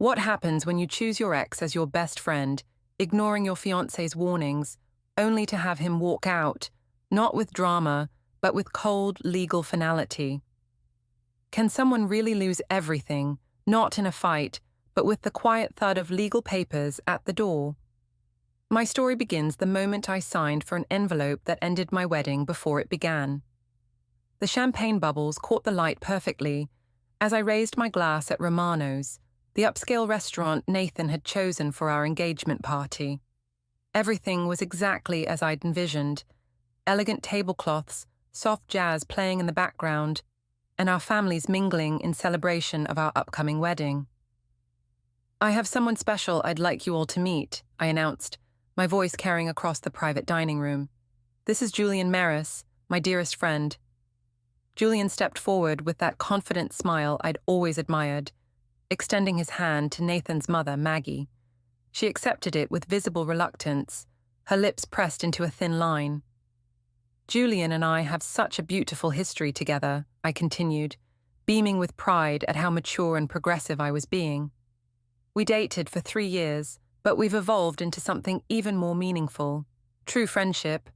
What happens when you choose your ex as your best friend, ignoring your fiancé's warnings, only to have him walk out, not with drama, but with cold, legal finality? Can someone really lose everything, not in a fight, but with the quiet thud of legal papers at the door? My story begins the moment I signed for an envelope that ended my wedding before it began. The champagne bubbles caught the light perfectly as I raised my glass at Romano's, the upscale restaurant Nathan had chosen for our engagement party. Everything was exactly as I'd envisioned: elegant tablecloths, soft jazz playing in the background, and our families mingling in celebration of our upcoming wedding. "I have someone special I'd like you all to meet," I announced, my voice carrying across the private dining room. "This is Julian Maris, my dearest friend." Julian stepped forward with that confident smile I'd always admired, extending his hand to Nathan's mother, Maggie. She accepted it with visible reluctance, her lips pressed into a thin line. "Julian and I have such a beautiful history together," I continued, beaming with pride at how mature and progressive I was being. "We dated for 3 years, but we've evolved into something even more meaningful: true friendship.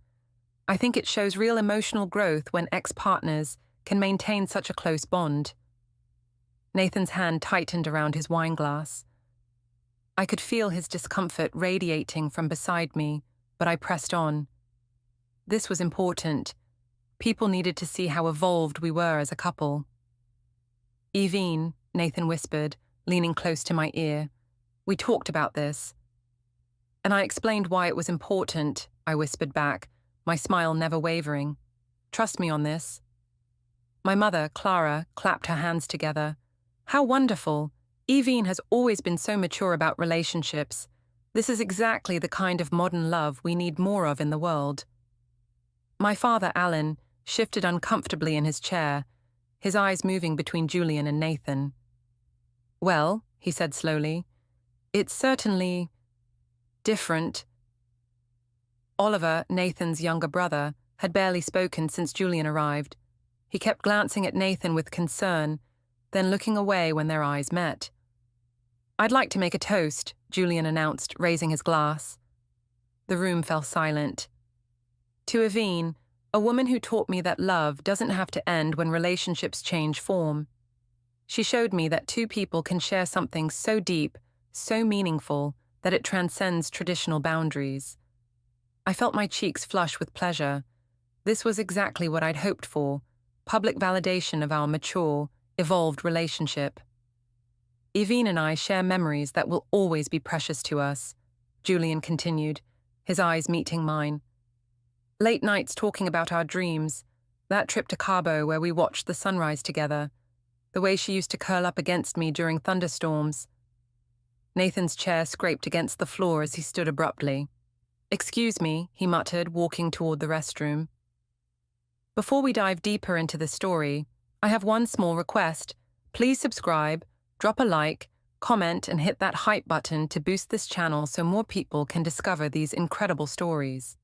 I think it shows real emotional growth when ex-partners can maintain such a close bond." Nathan's hand tightened around his wineglass. I could feel his discomfort radiating from beside me, but I pressed on. This was important. People needed to see how evolved we were as a couple. "Evine," Nathan whispered, leaning close to my ear. "We talked about this." "And I explained why it was important," I whispered back, my smile never wavering. "Trust me on this." My mother, Clara, clapped her hands together. "How wonderful! Evine has always been so mature about relationships. This is exactly the kind of modern love we need more of in the world." My father, Alan, shifted uncomfortably in his chair, his eyes moving between Julian and Nathan. "Well," he said slowly, "it's certainly different." Oliver, Nathan's younger brother, had barely spoken since Julian arrived. He kept glancing at Nathan with concern, then looking away when their eyes met. "I'd like to make a toast," Julian announced, raising his glass. The room fell silent. "To Evine, a woman who taught me that love doesn't have to end when relationships change form. She showed me that two people can share something so deep, so meaningful, that it transcends traditional boundaries." I felt my cheeks flush with pleasure. This was exactly what I'd hoped for: public validation of our mature, evolved relationship. "Evine and I share memories that will always be precious to us," Julian continued, his eyes meeting mine. "Late nights talking about our dreams, that trip to Cabo where we watched the sunrise together, the way she used to curl up against me during thunderstorms." Nathan's chair scraped against the floor as he stood abruptly. "Excuse me," he muttered, walking toward the restroom. "Before we dive deeper into the story, I have one small request. Please subscribe, drop a like, comment, and hit that hype button to boost this channel so more people can discover these incredible stories."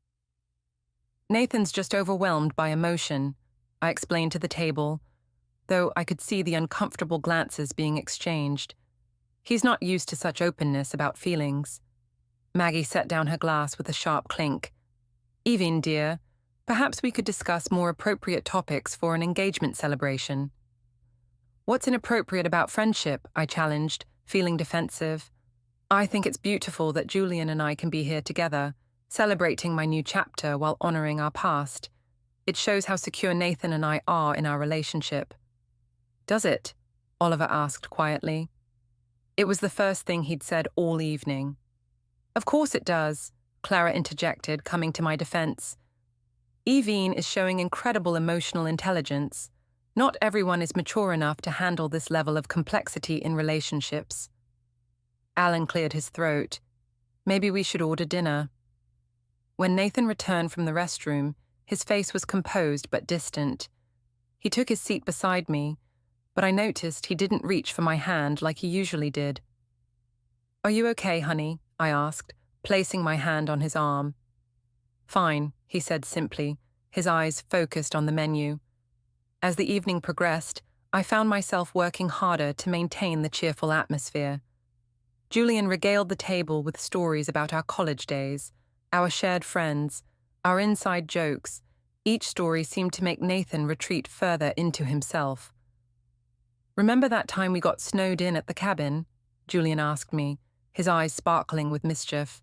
"Nathan's just overwhelmed by emotion," I explained to the table, though I could see the uncomfortable glances being exchanged. "He's not used to such openness about feelings." Maggie set down her glass with a sharp clink. "Evine, dear, perhaps we could discuss more appropriate topics for an engagement celebration." "What's inappropriate about friendship?" I challenged, feeling defensive. "I think it's beautiful that Julian and I can be here together, celebrating my new chapter while honoring our past. It shows how secure Nathan and I are in our relationship." "Does it?" Oliver asked quietly. It was the first thing he'd said all evening. "Of course it does," Clara interjected, coming to my defense. "Evine is showing incredible emotional intelligence. Not everyone is mature enough to handle this level of complexity in relationships." Alan cleared his throat. "Maybe we should order dinner." When Nathan returned from the restroom, his face was composed but distant. He took his seat beside me, but I noticed he didn't reach for my hand like he usually did. "Are you okay, honey?" I asked, placing my hand on his arm. "Fine," he said simply, his eyes focused on the menu. As the evening progressed, I found myself working harder to maintain the cheerful atmosphere. Julian regaled the table with stories about our college days, our shared friends, our inside jokes. Each story seemed to make Nathan retreat further into himself. "Remember that time we got snowed in at the cabin?" Julian asked me, his eyes sparkling with mischief.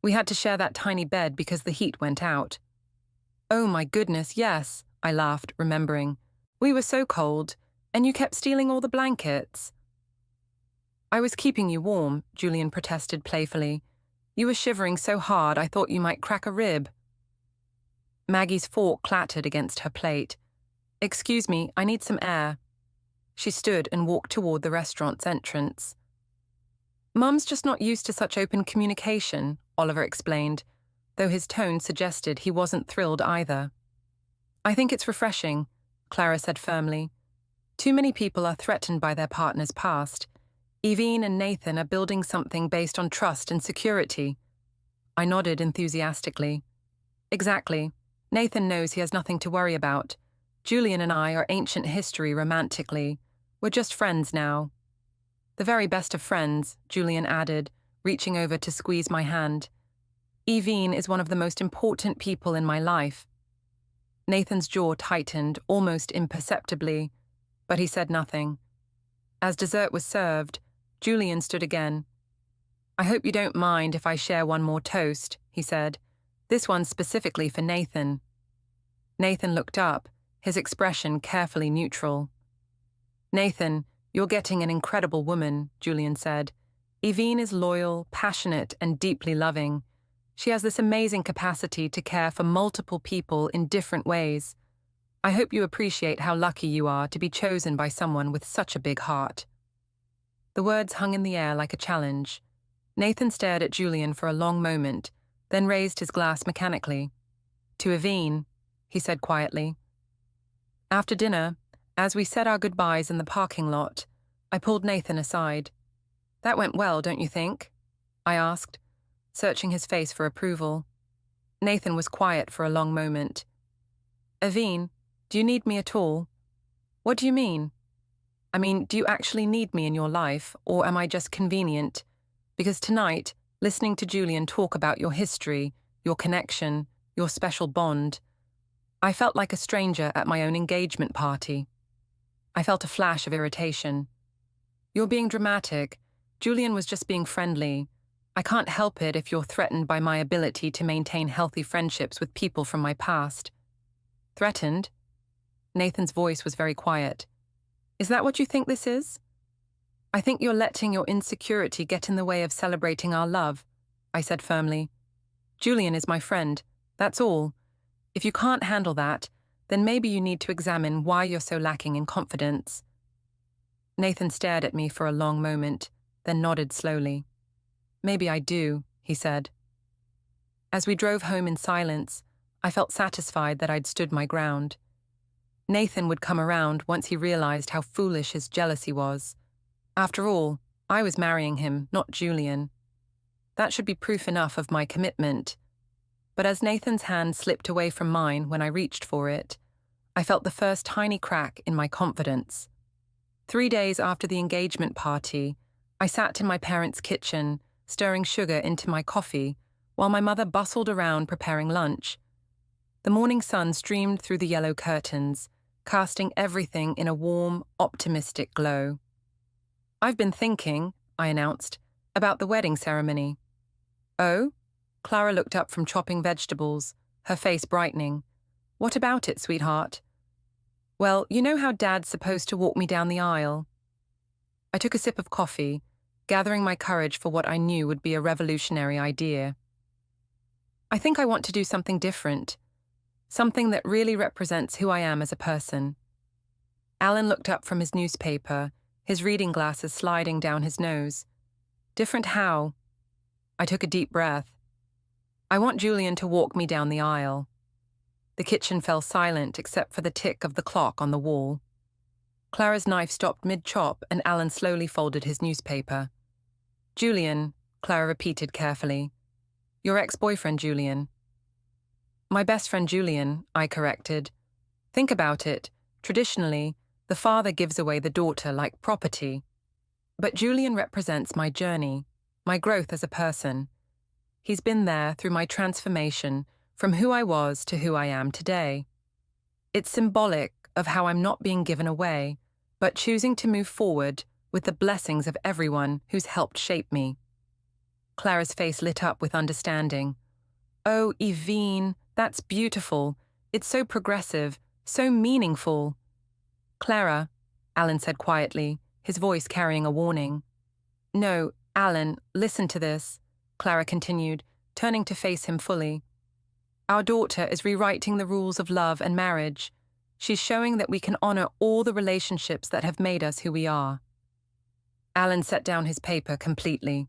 "We had to share that tiny bed because the heat went out." "Oh my goodness, yes," I laughed, remembering. "We were so cold, and you kept stealing all the blankets." "I was keeping you warm," Julian protested playfully. "You were shivering so hard I thought you might crack a rib." Maggie's fork clattered against her plate. "Excuse me, I need some air." She stood and walked toward the restaurant's entrance. "Mum's just not used to such open communication," Oliver explained, though his tone suggested he wasn't thrilled either. "I think it's refreshing," Clara said firmly. "Too many people are threatened by their partner's past. Evine and Nathan are building something based on trust and security." I nodded enthusiastically. "Exactly. Nathan knows he has nothing to worry about. Julian and I are ancient history romantically. We're just friends now." "The very best of friends," Julian added, reaching over to squeeze my hand. "Evine is one of the most important people in my life." Nathan's jaw tightened almost imperceptibly, but he said nothing. As dessert was served, Julian stood again. "I hope you don't mind if I share one more toast," he said. "This one's specifically for Nathan." Nathan looked up, his expression carefully neutral. "Nathan, you're getting an incredible woman," Julian said. "Evine is loyal, passionate, and deeply loving. She has this amazing capacity to care for multiple people in different ways. I hope you appreciate how lucky you are to be chosen by someone with such a big heart." The words hung in the air like a challenge. Nathan stared at Julian for a long moment, then raised his glass mechanically. "To Evine," he said quietly. After dinner, as we said our goodbyes in the parking lot, I pulled Nathan aside. "That went well, don't you think?" I asked, searching his face for approval. Nathan was quiet for a long moment. "Evine, do you need me at all?" "What do you mean?" "I mean, do you actually need me in your life, or am I just convenient? Because tonight, listening to Julian talk about your history, your connection, your special bond, I felt like a stranger at my own engagement party." I felt a flash of irritation. "You're being dramatic. Julian was just being friendly. I can't help it if you're threatened by my ability to maintain healthy friendships with people from my past." "Threatened?" Nathan's voice was very quiet. "Is that what you think this is?" "I think you're letting your insecurity get in the way of celebrating our love," I said firmly. "Julian is my friend, that's all. If you can't handle that, then maybe you need to examine why you're so lacking in confidence." Nathan stared at me for a long moment, then nodded slowly. "Maybe I do," he said. As we drove home in silence, I felt satisfied that I'd stood my ground. Nathan would come around once he realized how foolish his jealousy was. After all, I was marrying him, not Julian. That should be proof enough of my commitment. But as Nathan's hand slipped away from mine when I reached for it, I felt the first tiny crack in my confidence. 3 days after the engagement party, I sat in my parents' kitchen, stirring sugar into my coffee, while my mother bustled around preparing lunch. The morning sun streamed through the yellow curtains, casting everything in a warm, optimistic glow. "I've been thinking," I announced, "about the wedding ceremony." "Oh?" Clara looked up from chopping vegetables, her face brightening. "What about it, sweetheart?" "Well, you know how Dad's supposed to walk me down the aisle?" I took a sip of coffee, gathering my courage for what I knew would be a revolutionary idea. "I think I want to do something different. Something that really represents who I am as a person." Alan looked up from his newspaper, his reading glasses sliding down his nose. "Different how?" I took a deep breath. "I want Julian to walk me down the aisle." The kitchen fell silent except for the tick of the clock on the wall. Clara's knife stopped mid-chop and Alan slowly folded his newspaper. "Julian," Clara repeated carefully. "Your ex-boyfriend, Julian." "My best friend Julian," I corrected. "Think about it. Traditionally, the father gives away the daughter like property." But Julian represents my journey, my growth as a person. He's been there through my transformation from who I was to who I am today. It's symbolic of how I'm not being given away, but choosing to move forward with the blessings of everyone who's helped shape me. Clara's face lit up with understanding. Oh, Evine, that's beautiful. It's so progressive, so meaningful. Clara, Alan said quietly, his voice carrying a warning. No, Alan, listen to this, Clara continued, turning to face him fully. Our daughter is rewriting the rules of love and marriage. She's showing that we can honor all the relationships that have made us who we are. Alan set down his paper completely.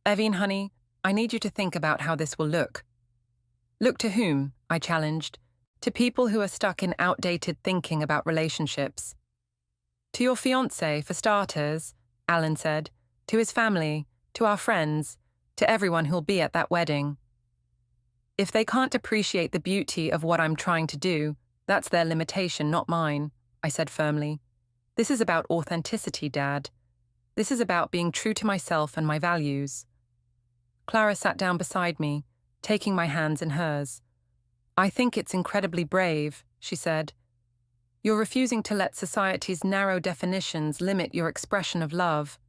Evine, honey, I need you to think about how this will look. Look to whom? I challenged. To people who are stuck in outdated thinking about relationships. To your fiancé, for starters, Alan said. To his family, to our friends, to everyone who'll be at that wedding. If they can't appreciate the beauty of what I'm trying to do, that's their limitation, not mine, I said firmly. This is about authenticity, Dad. This is about being true to myself and my values. Clara sat down beside me, taking my hands in hers. I think it's incredibly brave, she said. You're refusing to let society's narrow definitions limit your expression of love.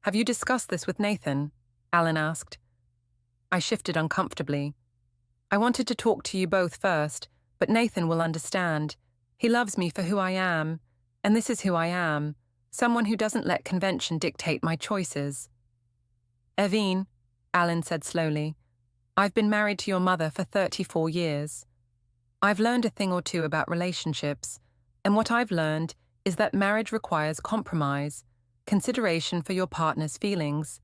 Have you discussed this with Nathan? Alan asked. I shifted uncomfortably. I wanted to talk to you both first, but Nathan will understand. He loves me for who I am, and this is who I am, someone who doesn't let convention dictate my choices. Evine, Alan said slowly, I've been married to your mother for 34 years. I've learned a thing or two about relationships, and what I've learned is that marriage requires compromise, consideration for your partner's feelings,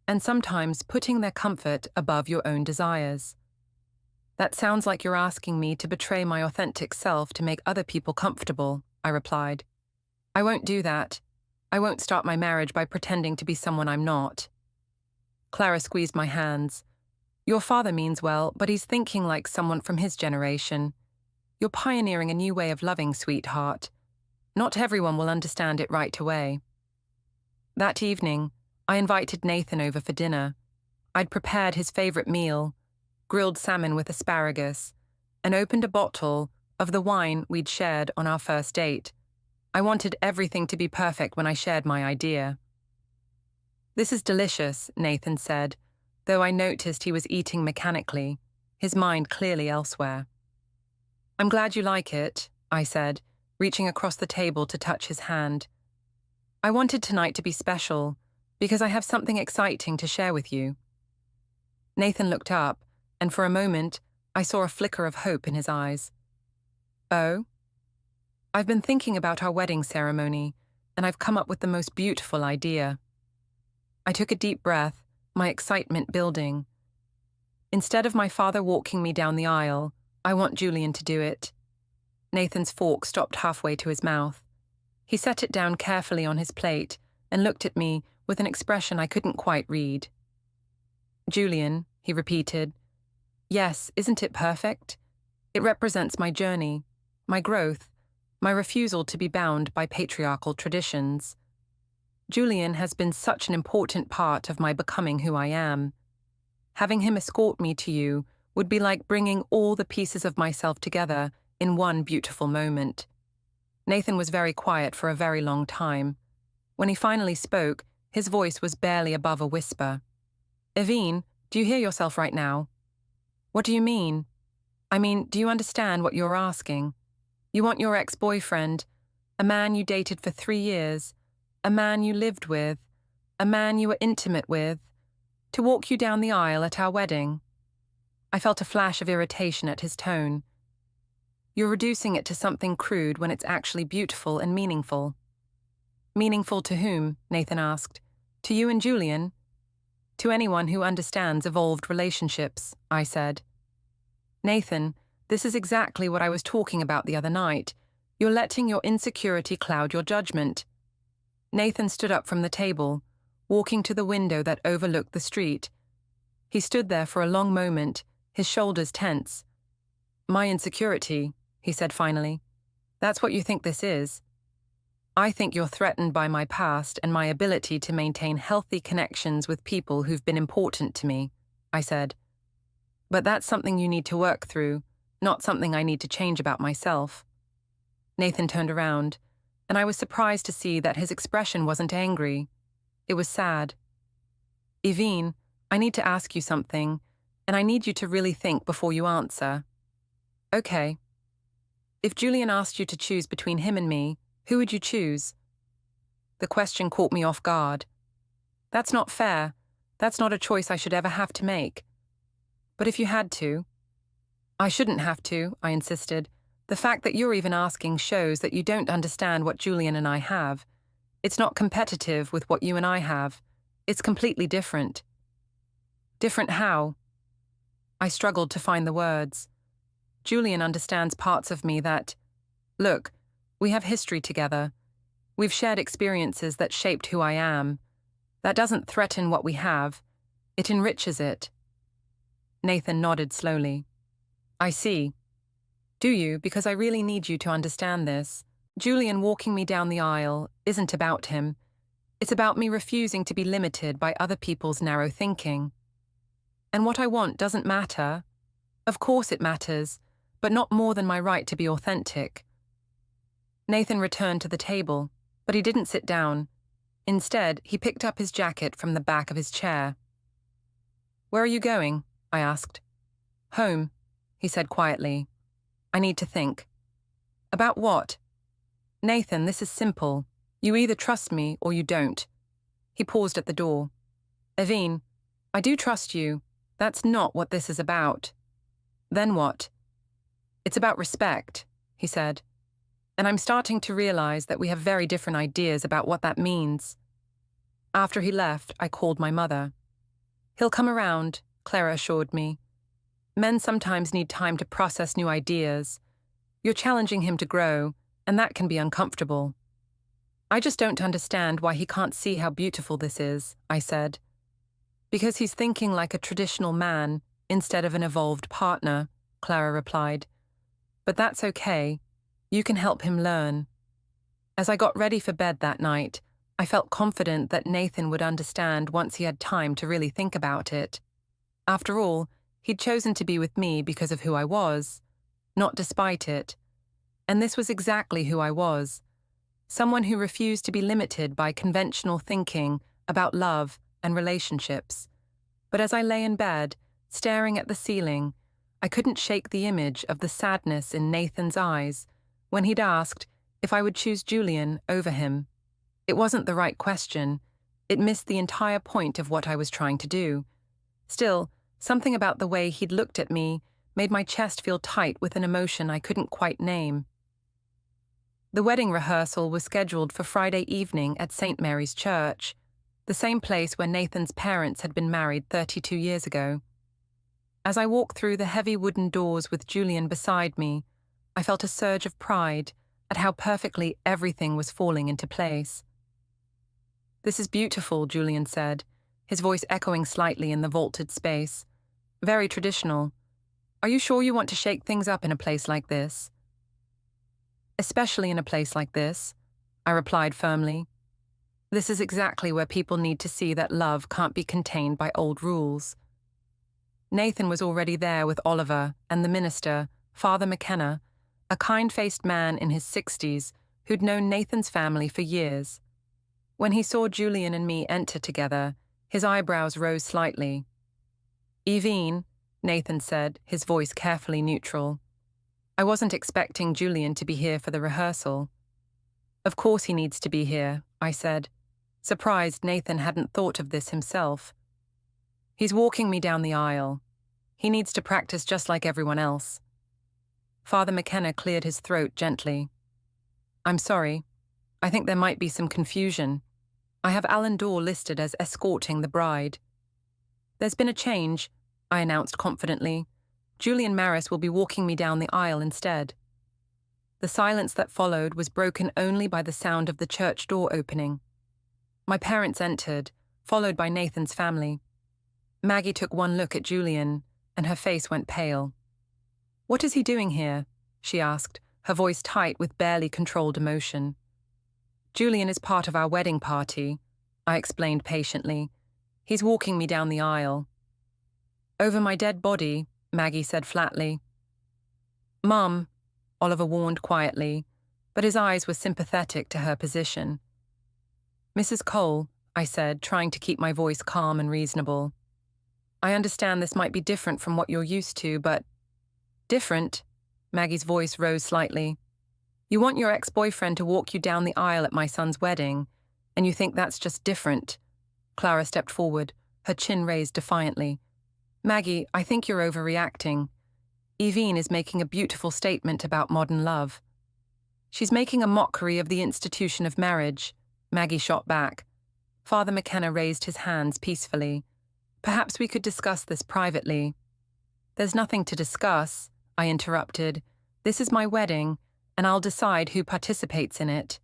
and sometimes putting their comfort above your own desires. That sounds like you're asking me to betray my authentic self to make other people comfortable, I replied. I won't do that. I won't start my marriage by pretending to be someone I'm not. Clara squeezed my hands. Your father means well, but he's thinking like someone from his generation. You're pioneering a new way of loving, sweetheart. Not everyone will understand it right away. That evening, I invited Nathan over for dinner. I'd prepared his favorite meal, grilled salmon with asparagus, and opened a bottle of the wine we'd shared on our first date. I wanted everything to be perfect when I shared my idea. This is delicious, Nathan said, though I noticed he was eating mechanically, his mind clearly elsewhere. I'm glad you like it, I said, reaching across the table to touch his hand. I wanted tonight to be special, because I have something exciting to share with you. Nathan looked up, and for a moment, I saw a flicker of hope in his eyes. Oh? I've been thinking about our wedding ceremony, and I've come up with the most beautiful idea. I took a deep breath, my excitement building. Instead of my father walking me down the aisle, I want Julian to do it. Nathan's fork stopped halfway to his mouth. He set it down carefully on his plate and looked at me with an expression I couldn't quite read. Julian, he repeated. Yes, isn't it perfect? It represents my journey, my growth, my refusal to be bound by patriarchal traditions. Julian has been such an important part of my becoming who I am. Having him escort me to you would be like bringing all the pieces of myself together in one beautiful moment. Nathan was very quiet for a very long time. When he finally spoke, his voice was barely above a whisper. Evine, do you hear yourself right now? What do you mean? I mean, do you understand what you're asking? You want your ex-boyfriend, a man you dated for 3 years, a man you lived with, a man you were intimate with, to walk you down the aisle at our wedding. I felt a flash of irritation at his tone. You're reducing it to something crude when it's actually beautiful and meaningful. Meaningful to whom? Nathan asked. To you and Julian? To anyone who understands evolved relationships, I said. Nathan, this is exactly what I was talking about the other night. You're letting your insecurity cloud your judgment. Nathan stood up from the table, walking to the window that overlooked the street. He stood there for a long moment, his shoulders tense. My insecurity, he said finally. That's what you think this is? I think you're threatened by my past and my ability to maintain healthy connections with people who've been important to me, I said. But that's something you need to work through, not something I need to change about myself. Nathan turned around, and I was surprised to see that his expression wasn't angry. It was sad. Evine, I need to ask you something, and I need you to really think before you answer. Okay. If Julian asked you to choose between him and me, who would you choose? The question caught me off guard. That's not fair. That's not a choice I should ever have to make. But if you had to? I shouldn't have to, I insisted. The fact that you're even asking shows that you don't understand what Julian and I have. It's not competitive with what you and I have. It's completely different. Different how? I struggled to find the words. Julian understands parts of me that... Look, we have history together. We've shared experiences that shaped who I am. That doesn't threaten what we have. It enriches it. Nathan nodded slowly. I see. Do you? Because I really need you to understand this. Julian walking me down the aisle isn't about him. It's about me refusing to be limited by other people's narrow thinking. And what I want doesn't matter. Of course it matters, but not more than my right to be authentic. Nathan returned to the table, but he didn't sit down. Instead, he picked up his jacket from the back of his chair. Where are you going? I asked. Home, he said quietly. I need to think. About what? Nathan, this is simple. You either trust me or you don't. He paused at the door. Evine, I do trust you. That's not what this is about. Then what? It's about respect, he said. And I'm starting to realize that we have very different ideas about what that means. After he left, I called my mother. He'll come around, Clara assured me. Men sometimes need time to process new ideas. You're challenging him to grow, and that can be uncomfortable. I just don't understand why he can't see how beautiful this is, I said. Because he's thinking like a traditional man instead of an evolved partner, Clara replied. But that's okay. You can help him learn. As I got ready for bed that night, I felt confident that Nathan would understand once he had time to really think about it. After all, he'd chosen to be with me because of who I was, not despite it. And this was exactly who I was. Someone who refused to be limited by conventional thinking about love and relationships. But as I lay in bed, staring at the ceiling, I couldn't shake the image of the sadness in Nathan's eyes when he'd asked if I would choose Julian over him. It wasn't the right question. It missed the entire point of what I was trying to do. Still, something about the way he'd looked at me made my chest feel tight with an emotion I couldn't quite name. The wedding rehearsal was scheduled for Friday evening at St. Mary's Church, the same place where Nathan's parents had been married 32 years ago. As I walked through the heavy wooden doors with Julian beside me, I felt a surge of pride at how perfectly everything was falling into place. This is beautiful, Julian said, his voice echoing slightly in the vaulted space. Very traditional. Are you sure you want to shake things up in a place like this? Especially in a place like this, I replied firmly. This is exactly where people need to see that love can't be contained by old rules. Nathan was already there with Oliver and the minister, Father McKenna, a kind-faced man in his 60s who'd known Nathan's family for years. When he saw Julian and me enter together, his eyebrows rose slightly. Evine, Nathan said, his voice carefully neutral. I wasn't expecting Julian to be here for the rehearsal. Of course he needs to be here, I said, surprised Nathan hadn't thought of this himself. He's walking me down the aisle. He needs to practice just like everyone else. Father McKenna cleared his throat gently. I'm sorry. I think there might be some confusion. I have Alan Dorr listed as escorting the bride. There's been a change, I announced confidently. Julian Maris will be walking me down the aisle instead. The silence that followed was broken only by the sound of the church door opening. My parents entered, followed by Nathan's family. Maggie took one look at Julian, and her face went pale. What is he doing here? She asked, her voice tight with barely controlled emotion. Julian is part of our wedding party, I explained patiently. He's walking me down the aisle. Over my dead body, Maggie said flatly. Mum, Oliver warned quietly, but his eyes were sympathetic to her position. Mrs. Cole, I said, trying to keep my voice calm and reasonable. I understand this might be different from what you're used to, but… Different? Maggie's voice rose slightly. You want your ex-boyfriend to walk you down the aisle at my son's wedding, and you think that's just different? Clara stepped forward, her chin raised defiantly. Maggie, I think you're overreacting. Evine is making a beautiful statement about modern love. She's making a mockery of the institution of marriage, Maggie shot back. Father McKenna raised his hands peacefully. Perhaps we could discuss this privately. There's nothing to discuss, I interrupted. This is my wedding, and I'll decide who participates in it.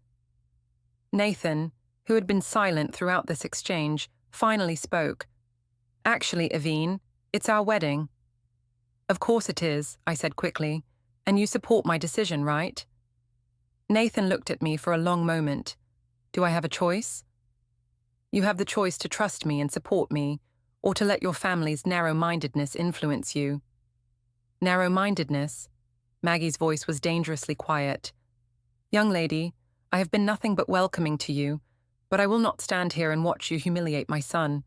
Nathan, who had been silent throughout this exchange, finally spoke. Actually, Evine, it's our wedding. Of course it is, I said quickly, and you support my decision, right? Nathan looked at me for a long moment. Do I have a choice? You have the choice to trust me and support me, or to let your family's narrow-mindedness influence you. Narrow-mindedness? Maggie's voice was dangerously quiet. Young lady, I have been nothing but welcoming to you, but I will not stand here and watch you humiliate my son.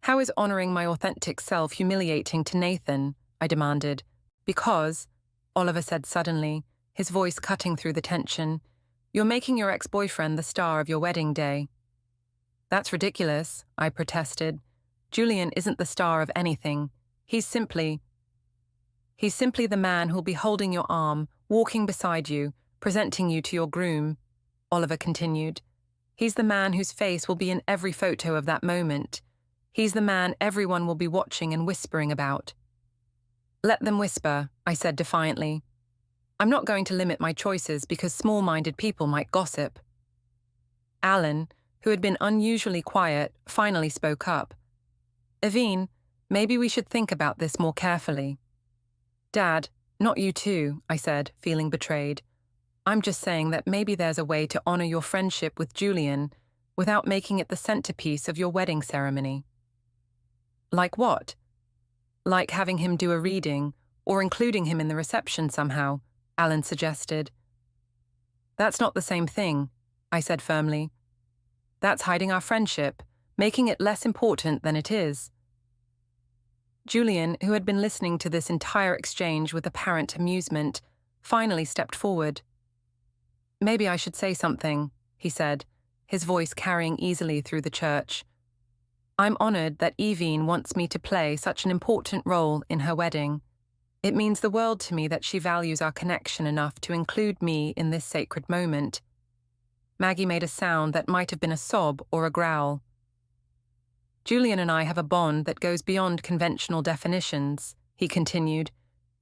How is honoring my authentic self humiliating to Nathan? I demanded. Because, Oliver said suddenly, his voice cutting through the tension, you're making your ex-boyfriend the star of your wedding day. That's ridiculous, I protested. Julian isn't the star of anything. He's simply the man who'll be holding your arm, walking beside you, presenting you to your groom, Oliver continued. He's the man whose face will be in every photo of that moment. He's the man everyone will be watching and whispering about. Let them whisper, I said defiantly. I'm not going to limit my choices because small-minded people might gossip. Alan, who had been unusually quiet, finally spoke up. Evine, maybe we should think about this more carefully. Dad, not you too, I said, feeling betrayed. I'm just saying that maybe there's a way to honor your friendship with Julian without making it the centerpiece of your wedding ceremony. Like what? Like having him do a reading or including him in the reception somehow, Alan suggested. That's not the same thing, I said firmly. That's hiding our friendship, making it less important than it is. Julian, who had been listening to this entire exchange with apparent amusement, finally stepped forward. Maybe I should say something, he said, his voice carrying easily through the church. I'm honored that Evine wants me to play such an important role in her wedding. It means the world to me that she values our connection enough to include me in this sacred moment. Maggie made a sound that might have been a sob or a growl. Julian and I have a bond that goes beyond conventional definitions, he continued.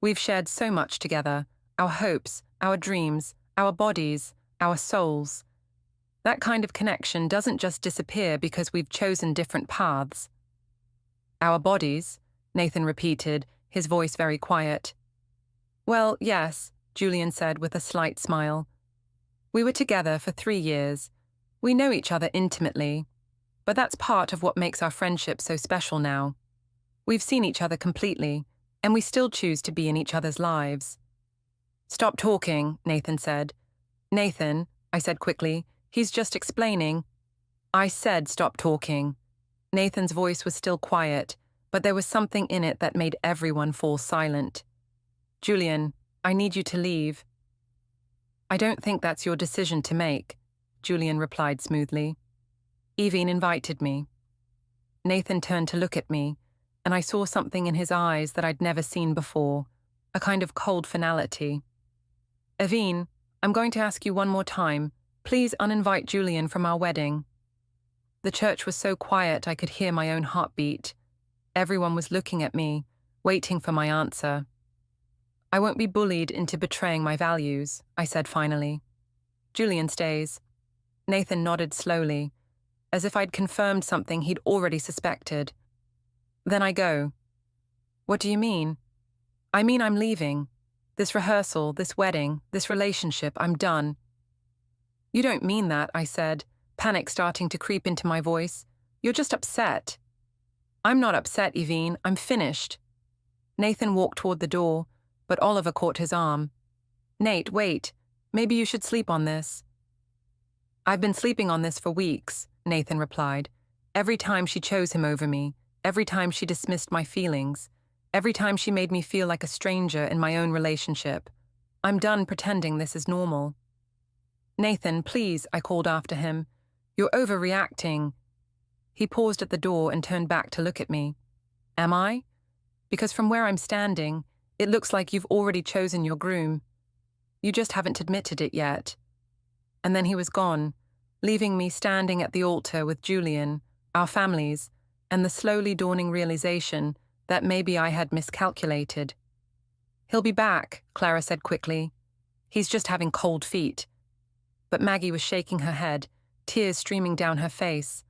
We've shared so much together, our hopes, our dreams, our bodies, our souls. That kind of connection doesn't just disappear because we've chosen different paths. Our bodies, Nathan repeated, his voice very quiet. Well, yes, Julian said with a slight smile. We were together for 3 years. We know each other intimately, but that's part of what makes our friendship so special now. We've seen each other completely, and we still choose to be in each other's lives. Stop talking, Nathan said. Nathan, I said quickly, he's just explaining. I said stop talking. Nathan's voice was still quiet, but there was something in it that made everyone fall silent. Julian, I need you to leave. I don't think that's your decision to make, Julian replied smoothly. Evine invited me. Nathan turned to look at me, and I saw something in his eyes that I'd never seen before, a kind of cold finality. Evine, I'm going to ask you one more time. Please uninvite Julian from our wedding. The church was so quiet I could hear my own heartbeat. Everyone was looking at me, waiting for my answer. I won't be bullied into betraying my values, I said finally. Julian stays. Nathan nodded slowly, as if I'd confirmed something he'd already suspected. Then I go. What do you mean? I mean I'm leaving. This rehearsal, this wedding, this relationship, I'm done. You don't mean that, I said, panic starting to creep into my voice. You're just upset. I'm not upset, Evine. I'm finished. Nathan walked toward the door, but Oliver caught his arm. Nate, wait. Maybe you should sleep on this. I've been sleeping on this for weeks, Nathan replied. Every time she chose him over me, every time she dismissed my feelings, every time she made me feel like a stranger in my own relationship. I'm done pretending this is normal. Nathan, please, I called after him. You're overreacting. He paused at the door and turned back to look at me. Am I? Because from where I'm standing, it looks like you've already chosen your groom. You just haven't admitted it yet. And then he was gone, leaving me standing at the altar with Julian, our families, and the slowly dawning realization that maybe I had miscalculated. He'll be back, Clara said quickly. He's just having cold feet. But Maggie was shaking her head, tears streaming down her face.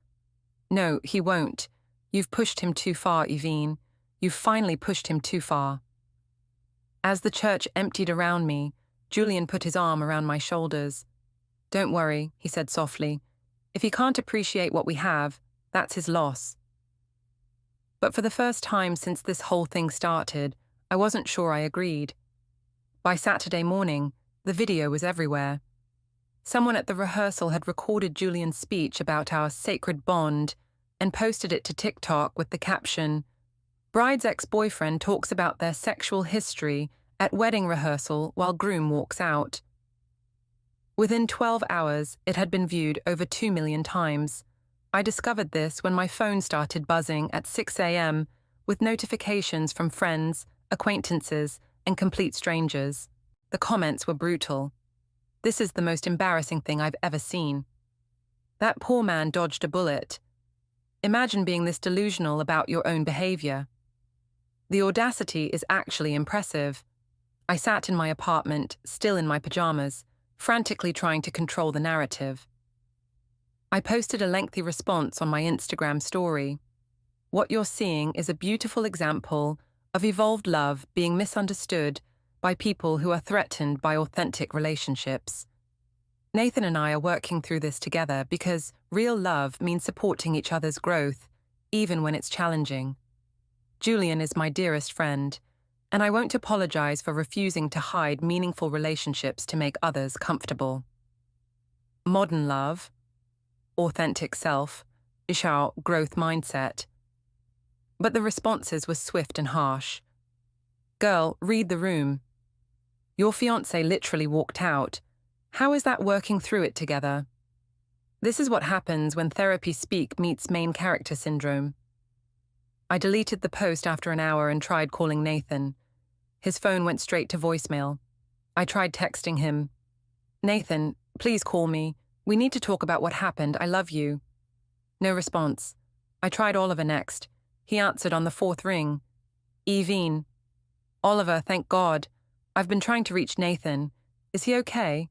No, he won't. You've pushed him too far, Evine. You've finally pushed him too far. As the church emptied around me, Julian put his arm around my shoulders. Don't worry, he said softly. If he can't appreciate what we have, that's his loss. But for the first time since this whole thing started, I wasn't sure I agreed. By Saturday morning, the video was everywhere. Someone at the rehearsal had recorded Julian's speech about our sacred bond and posted it to TikTok with the caption, Bride's ex-boyfriend talks about their sexual history at wedding rehearsal while groom walks out. Within 12 hours, it had been viewed over 2 million times. I discovered this when my phone started buzzing at 6 a.m. with notifications from friends, acquaintances, and complete strangers. The comments were brutal. This is the most embarrassing thing I've ever seen. That poor man dodged a bullet. Imagine being this delusional about your own behavior. The audacity is actually impressive. I sat in my apartment, still in my pajamas, frantically trying to control the narrative. I posted a lengthy response on my Instagram story. What you're seeing is a beautiful example of evolved love being misunderstood by people who are threatened by authentic relationships. Nathan and I are working through this together because real love means supporting each other's growth, even when it's challenging. Julian is my dearest friend, and I won't apologize for refusing to hide meaningful relationships to make others comfortable. Modern love, authentic self, is our growth mindset. But the responses were swift and harsh. Girl, read the room. Your fiancé literally walked out. How is that working through it together? This is what happens when therapy speak meets main character syndrome. I deleted the post after an hour and tried calling Nathan. His phone went straight to voicemail. I tried texting him. Nathan, please call me. We need to talk about what happened. I love you. No response. I tried Oliver next. He answered on the 4th ring. Evine. Oliver, thank God. I've been trying to reach Nathan. Is he okay?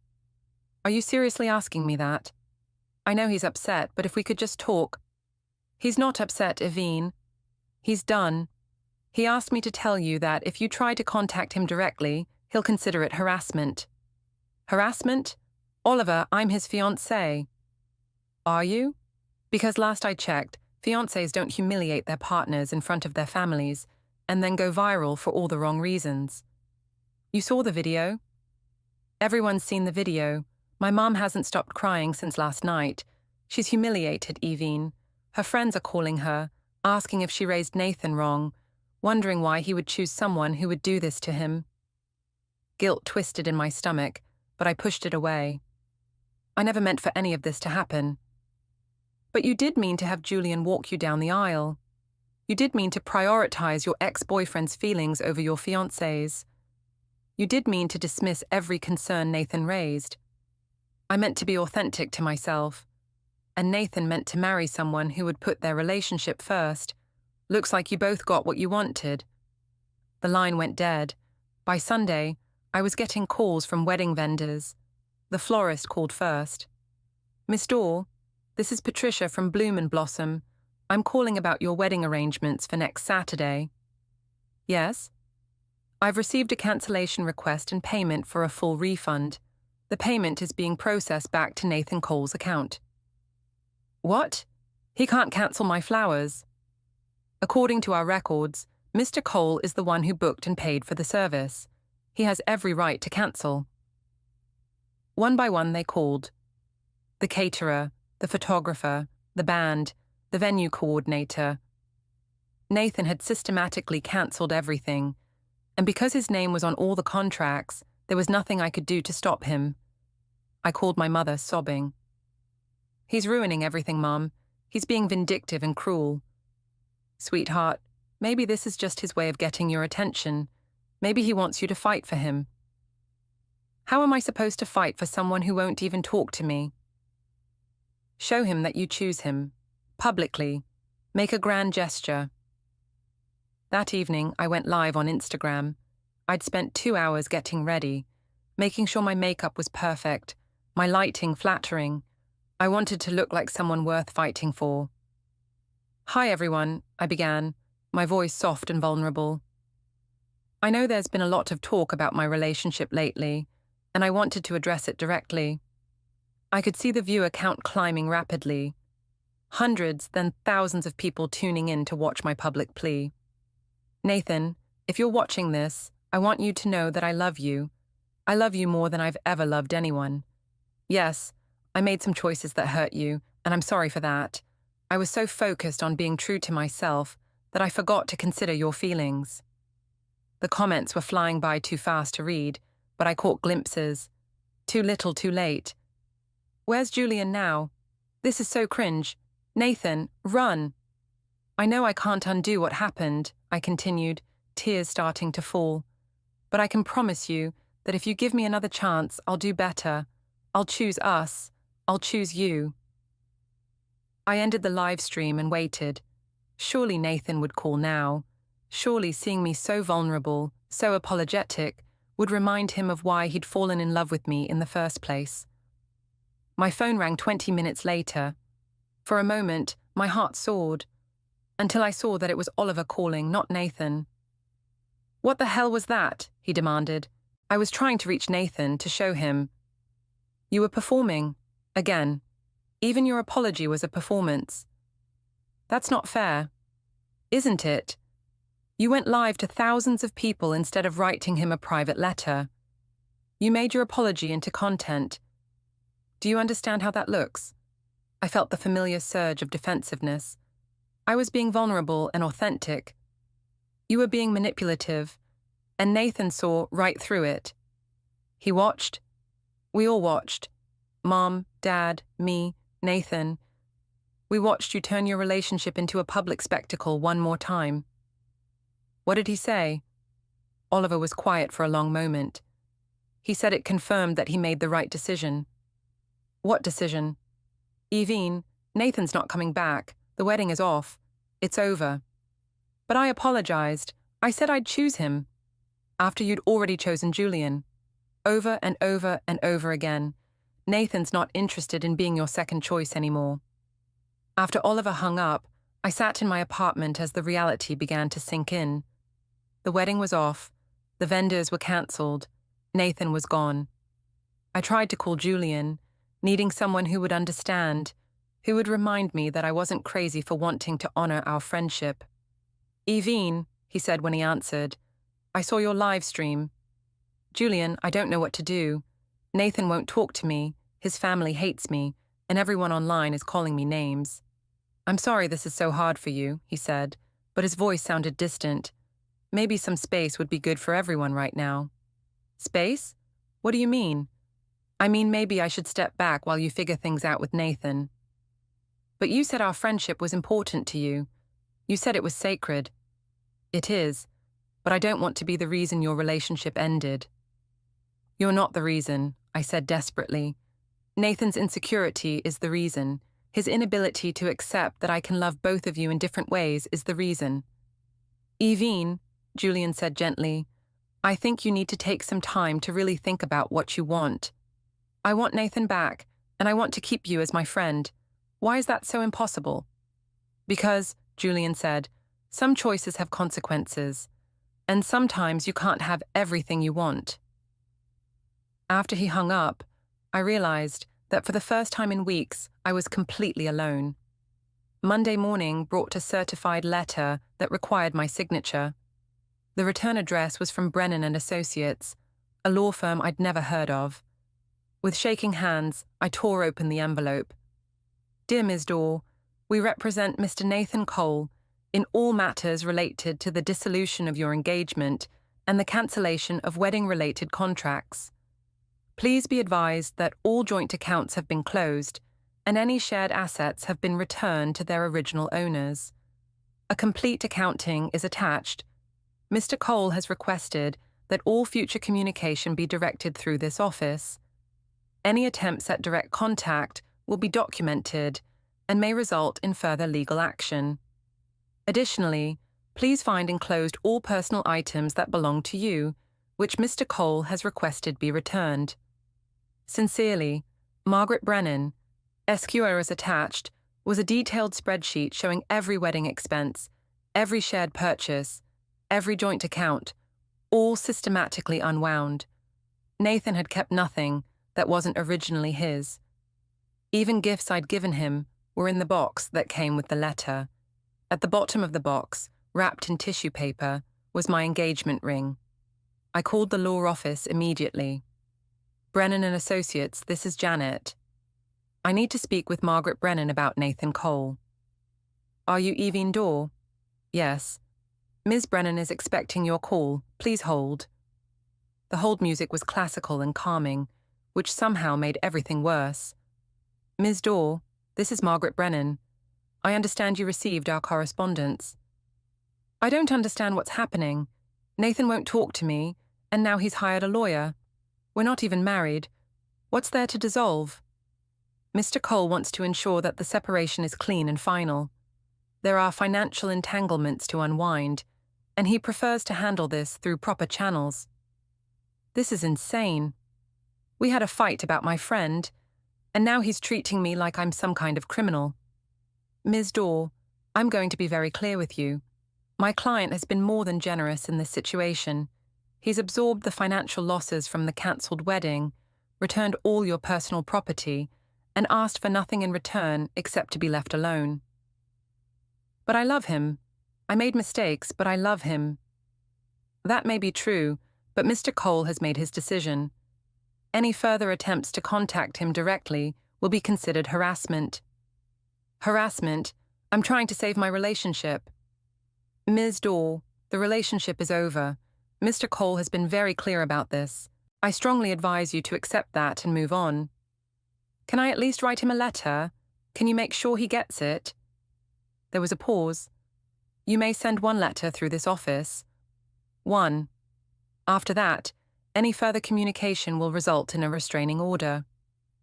Are you seriously asking me that? I know he's upset, but if we could just talk. He's not upset, Evine. He's done. He asked me to tell you that if you try to contact him directly, he'll consider it harassment. Harassment? Oliver, I'm his fiancé. Are you? Because last I checked, fiancés don't humiliate their partners in front of their families and then go viral for all the wrong reasons. You saw the video? Everyone's seen the video. My mom hasn't stopped crying since last night. She's humiliated, Evine. Her friends are calling her, asking if she raised Nathan wrong, wondering why he would choose someone who would do this to him. Guilt twisted in my stomach, but I pushed it away. I never meant for any of this to happen. But you did mean to have Julian walk you down the aisle. You did mean to prioritize your ex-boyfriend's feelings over your fiancé's. You did mean to dismiss every concern Nathan raised. I meant to be authentic to myself. And Nathan meant to marry someone who would put their relationship first. Looks like you both got what you wanted. The line went dead. By Sunday, I was getting calls from wedding vendors. The florist called first. Miss Dorr, this is Patricia from Bloom and Blossom. I'm calling about your wedding arrangements for next Saturday. Yes? I've received a cancellation request and payment for a full refund. The payment is being processed back to Nathan Cole's account. What? He can't cancel my flowers. According to our records, Mr. Cole is the one who booked and paid for the service. He has every right to cancel. One by one they called. The caterer, the photographer, the band, the venue coordinator. Nathan had systematically cancelled everything, and because his name was on all the contracts, there was nothing I could do to stop him. I called my mother, sobbing. He's ruining everything, Mom. He's being vindictive and cruel. Sweetheart, maybe this is just his way of getting your attention. Maybe he wants you to fight for him. How am I supposed to fight for someone who won't even talk to me? Show him that you choose him. Publicly. Make a grand gesture. That evening, I went live on Instagram. I'd spent 2 hours getting ready, making sure my makeup was perfect, my lighting flattering. I wanted to look like someone worth fighting for. Hi everyone, I began, my voice soft and vulnerable. I know there's been a lot of talk about my relationship lately, and I wanted to address it directly. I could see the viewer count climbing rapidly. Hundreds, then thousands of people tuning in to watch my public plea. Nathan, if you're watching this, I want you to know that I love you. I love you more than I've ever loved anyone. Yes, I made some choices that hurt you, and I'm sorry for that. I was so focused on being true to myself that I forgot to consider your feelings. The comments were flying by too fast to read, but I caught glimpses. Too little, too late. Where's Julian now? This is so cringe. Nathan, run. I know I can't undo what happened, I continued, tears starting to fall. But I can promise you that if you give me another chance, I'll do better. I'll choose us. I'll choose you. I ended the live stream and waited. Surely Nathan would call now. Surely seeing me so vulnerable, so apologetic, would remind him of why he'd fallen in love with me in the first place. My phone rang 20 minutes later. For a moment, my heart soared, until I saw that it was Oliver calling, not Nathan. What the hell was that? He demanded. I was trying to reach Nathan to show him. You were performing. Again. Even your apology was a performance. That's not fair. Isn't it? You went live to thousands of people instead of writing him a private letter. You made your apology into content. Do you understand how that looks? I felt the familiar surge of defensiveness. I was being vulnerable and authentic. You were being manipulative, and Nathan saw right through it. He watched. We all watched. Mom, Dad, me, Nathan. We watched you turn your relationship into a public spectacle one more time. What did he say? Oliver was quiet for a long moment. He said it confirmed that he made the right decision. What decision? Evine, Nathan's not coming back. The wedding is off. It's over. But I apologized. I said I'd choose him. After you'd already chosen Julian. Over and over and over again. Nathan's not interested in being your second choice anymore. After Oliver hung up, I sat in my apartment as the reality began to sink in. The wedding was off. The vendors were cancelled. Nathan was gone. I tried to call Julian, needing someone who would understand, who would remind me that I wasn't crazy for wanting to honor our friendship. Evine, he said when he answered, I saw your live stream. Julian, I don't know what to do. Nathan won't talk to me, his family hates me, and everyone online is calling me names. I'm sorry this is so hard for you, he said, but his voice sounded distant. Maybe some space would be good for everyone right now. Space? What do you mean? I mean, maybe I should step back while you figure things out with Nathan. But you said our friendship was important to you. You said it was sacred. It is, but I don't want to be the reason your relationship ended. You're not the reason, I said desperately. Nathan's insecurity is the reason. His inability to accept that I can love both of you in different ways is the reason. Evine, Julian said gently, I think you need to take some time to really think about what you want. I want Nathan back, and I want to keep you as my friend. Why is that so impossible? Because, Julian said, some choices have consequences, and sometimes you can't have everything you want. After he hung up, I realized that for the first time in weeks, I was completely alone. Monday morning brought a certified letter that required my signature. The return address was from Brennan and Associates, a law firm I'd never heard of. With shaking hands, I tore open the envelope. Dear Ms. Dorr, we represent Mr. Nathan Cole in all matters related to the dissolution of your engagement and the cancellation of wedding-related contracts. Please be advised that all joint accounts have been closed and any shared assets have been returned to their original owners. A complete accounting is attached. Mr. Cole has requested that all future communication be directed through this office. Any attempts at direct contact will be documented and may result in further legal action. Additionally, please find enclosed all personal items that belong to you, which Mr. Cole has requested be returned. Sincerely, Margaret Brennan. SQR as attached was a detailed spreadsheet showing every wedding expense, every shared purchase, every joint account, all systematically unwound. Nathan had kept nothing that wasn't originally his. Even gifts I'd given him were in the box that came with the letter. At the bottom of the box, wrapped in tissue paper, was my engagement ring. I called the law office immediately. Brennan and Associates, this is Janet. I need to speak with Margaret Brennan about Nathan Cole. Are you Evine Dorr? Yes. Ms. Brennan is expecting your call. Please hold. The hold music was classical and calming, which somehow made everything worse. Ms. Dorr, this is Margaret Brennan. I understand you received our correspondence. I don't understand what's happening. Nathan won't talk to me, and now he's hired a lawyer. We're not even married. What's there to dissolve? Mr. Cole wants to ensure that the separation is clean and final. There are financial entanglements to unwind, and he prefers to handle this through proper channels. This is insane. We had a fight about my friend, and now he's treating me like I'm some kind of criminal. Ms. Dorr, I'm going to be very clear with you. My client has been more than generous in this situation. He's absorbed the financial losses from the cancelled wedding, returned all your personal property, and asked for nothing in return except to be left alone. But I love him. I made mistakes, but I love him. That may be true, but Mr. Cole has made his decision. Any further attempts to contact him directly will be considered harassment. Harassment? I'm trying to save my relationship. Ms. Dorr, the relationship is over. Mr. Cole has been very clear about this. I strongly advise you to accept that and move on. Can I at least write him a letter? Can you make sure he gets it? There was a pause. You may send one letter through this office. 1. After that, any further communication will result in a restraining order.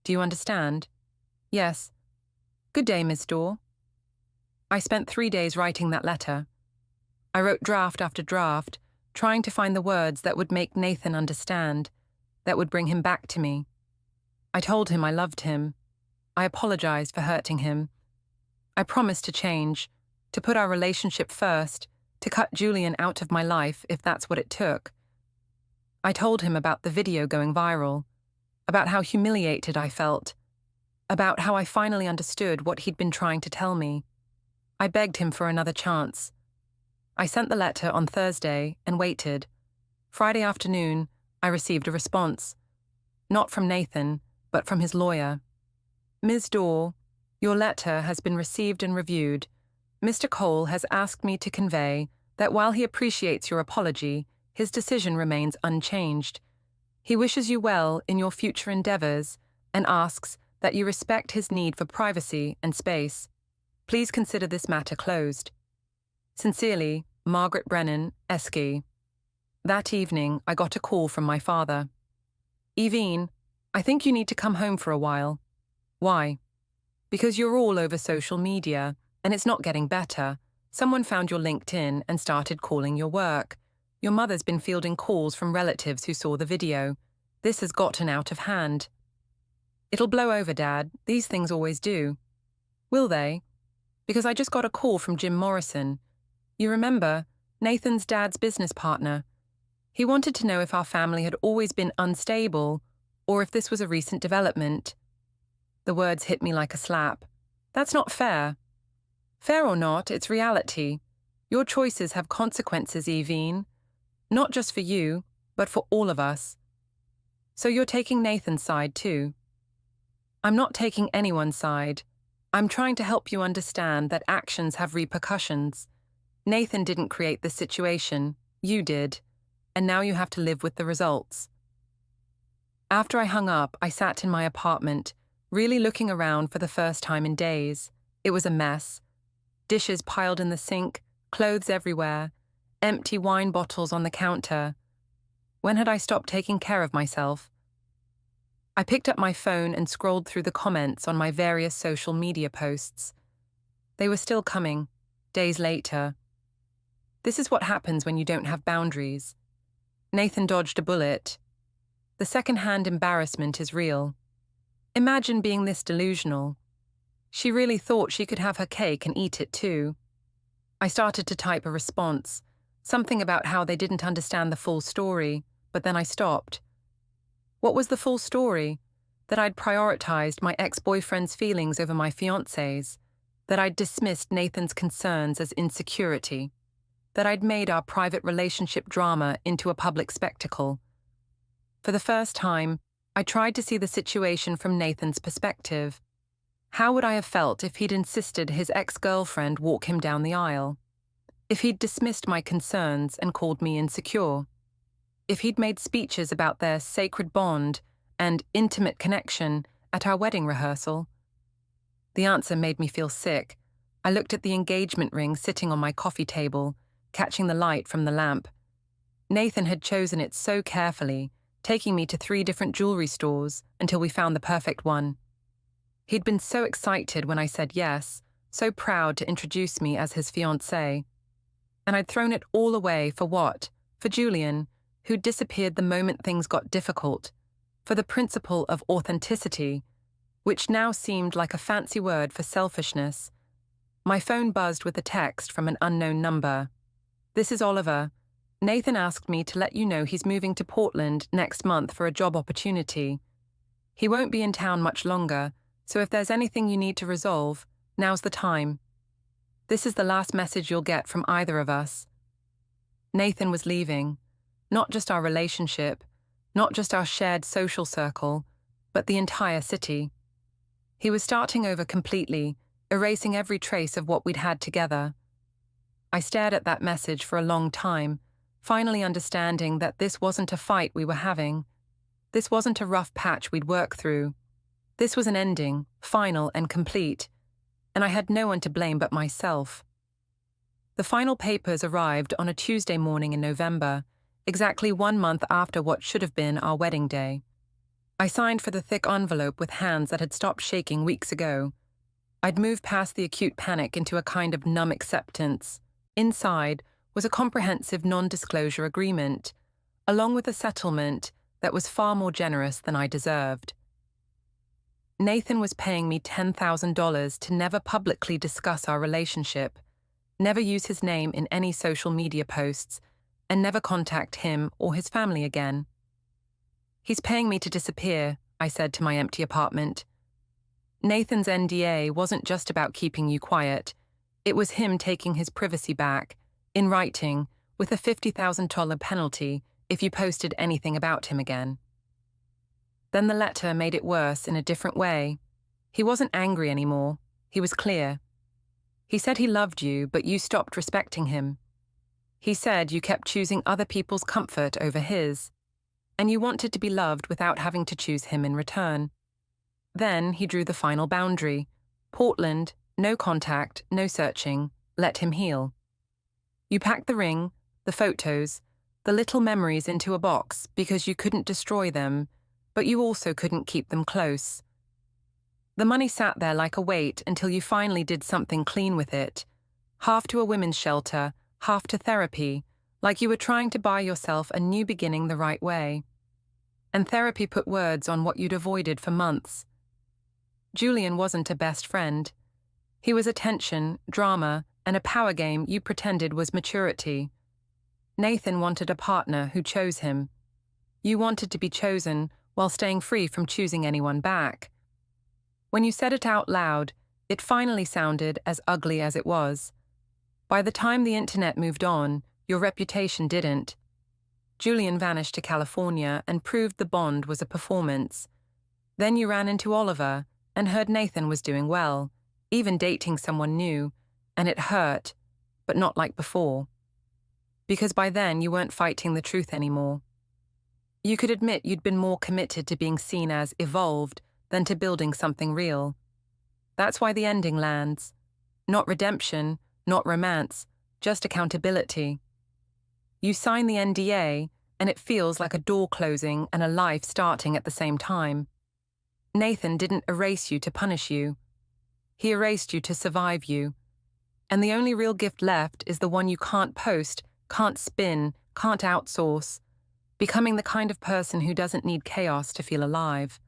Do you understand? Yes. Good day, Ms. Dorr. I spent 3 days writing that letter. I wrote draft after draft, trying to find the words that would make Nathan understand, that would bring him back to me. I told him I loved him. I apologized for hurting him. I promised to change, to put our relationship first, to cut Julian out of my life if that's what it took. I told him about the video going viral, about how humiliated I felt, about how I finally understood what he'd been trying to tell me. I begged him for another chance. I sent the letter on Thursday and waited. Friday afternoon, I received a response. Not from Nathan, but from his lawyer. Ms. Dorr, your letter has been received and reviewed. Mr. Cole has asked me to convey that while he appreciates your apology, his decision remains unchanged. He wishes you well in your future endeavors and asks that you respect his need for privacy and space. Please consider this matter closed. Sincerely, Margaret Brennan, Esky. That evening, I got a call from my father. Evine, I think you need to come home for a while. Why? Because you're all over social media, and it's not getting better. Someone found your LinkedIn and started calling your work. Your mother's been fielding calls from relatives who saw the video. This has gotten out of hand. It'll blow over, Dad. These things always do. Will they? Because I just got a call from Jim Morrison. You remember, Nathan's dad's business partner. He wanted to know if our family had always been unstable or if this was a recent development. The words hit me like a slap. That's not fair. Fair or not, it's reality. Your choices have consequences, Evine. Not just for you, but for all of us. So you're taking Nathan's side too. I'm not taking anyone's side. I'm trying to help you understand that actions have repercussions. Nathan didn't create this situation, you did, and now you have to live with the results. After I hung up, I sat in my apartment, really looking around for the first time in days. It was a mess. Dishes piled in the sink, clothes everywhere, empty wine bottles on the counter. When had I stopped taking care of myself? I picked up my phone and scrolled through the comments on my various social media posts. They were still coming, days later. This is what happens when you don't have boundaries. Nathan dodged a bullet. The second-hand embarrassment is real. Imagine being this delusional. She really thought she could have her cake and eat it too. I started to type a response, something about how they didn't understand the full story, but then I stopped. What was the full story? That I'd prioritized my ex-boyfriend's feelings over my fiancé's, that I'd dismissed Nathan's concerns as insecurity, that I'd made our private relationship drama into a public spectacle. For the first time, I tried to see the situation from Nathan's perspective. How would I have felt if he'd insisted his ex-girlfriend walk him down the aisle? If he'd dismissed my concerns and called me insecure? If he'd made speeches about their sacred bond and intimate connection at our wedding rehearsal? The answer made me feel sick. I looked at the engagement ring sitting on my coffee table, catching the light from the lamp. Nathan had chosen it so carefully, taking me to 3 different jewelry stores until we found the perfect one. He'd been so excited when I said yes, so proud to introduce me as his fiancée. And I'd thrown it all away for what? For Julian, who disappeared the moment things got difficult, for the principle of authenticity, which now seemed like a fancy word for selfishness. My phone buzzed with a text from an unknown number. "This is Oliver. Nathan asked me to let you know he's moving to Portland next month for a job opportunity. He won't be in town much longer, so if there's anything you need to resolve, now's the time. This is the last message you'll get from either of us." Nathan was leaving. Not just our relationship, not just our shared social circle, but the entire city. He was starting over completely, erasing every trace of what we'd had together. I stared at that message for a long time, finally understanding that this wasn't a fight we were having. This wasn't a rough patch we'd work through. This was an ending, final and complete, and I had no one to blame but myself. The final papers arrived on a Tuesday morning in November, exactly 1 month after what should have been our wedding day. I signed for the thick envelope with hands that had stopped shaking weeks ago. I'd moved past the acute panic into a kind of numb acceptance. Inside was a comprehensive non-disclosure agreement, along with a settlement that was far more generous than I deserved. Nathan was paying me $10,000 to never publicly discuss our relationship, never use his name in any social media posts, and never contact him or his family again. "He's paying me to disappear," I said to my empty apartment. Nathan's NDA wasn't just about keeping you quiet. It was him taking his privacy back, in writing, with a $50,000 penalty if you posted anything about him again. Then the letter made it worse in a different way. He wasn't angry anymore. He was clear. He said he loved you, but you stopped respecting him. He said you kept choosing other people's comfort over his, and you wanted to be loved without having to choose him in return. Then he drew the final boundary. Portland, no contact, no searching, let him heal. You packed the ring, the photos, the little memories into a box because you couldn't destroy them, but you also couldn't keep them close. The money sat there like a weight until you finally did something clean with it, half to a women's shelter, half to therapy, like you were trying to buy yourself a new beginning the right way. And therapy put words on what you'd avoided for months. Julian wasn't a best friend. He was attention, drama, and a power game you pretended was maturity. Nathan wanted a partner who chose him. You wanted to be chosen while staying free from choosing anyone back. When you said it out loud, it finally sounded as ugly as it was. By the time the internet moved on, your reputation didn't. Julian vanished to California and proved the bond was a performance. Then you ran into Oliver and heard Nathan was doing well, even dating someone new, and it hurt, but not like before. Because by then you weren't fighting the truth anymore. You could admit you'd been more committed to being seen as evolved than to building something real. That's why the ending lands. Not redemption, not romance, just accountability. You sign the NDA, and it feels like a door closing and a life starting at the same time. Nathan didn't erase you to punish you. He erased you to survive you. And the only real gift left is the one you can't post, can't spin, can't outsource. Becoming the kind of person who doesn't need chaos to feel alive.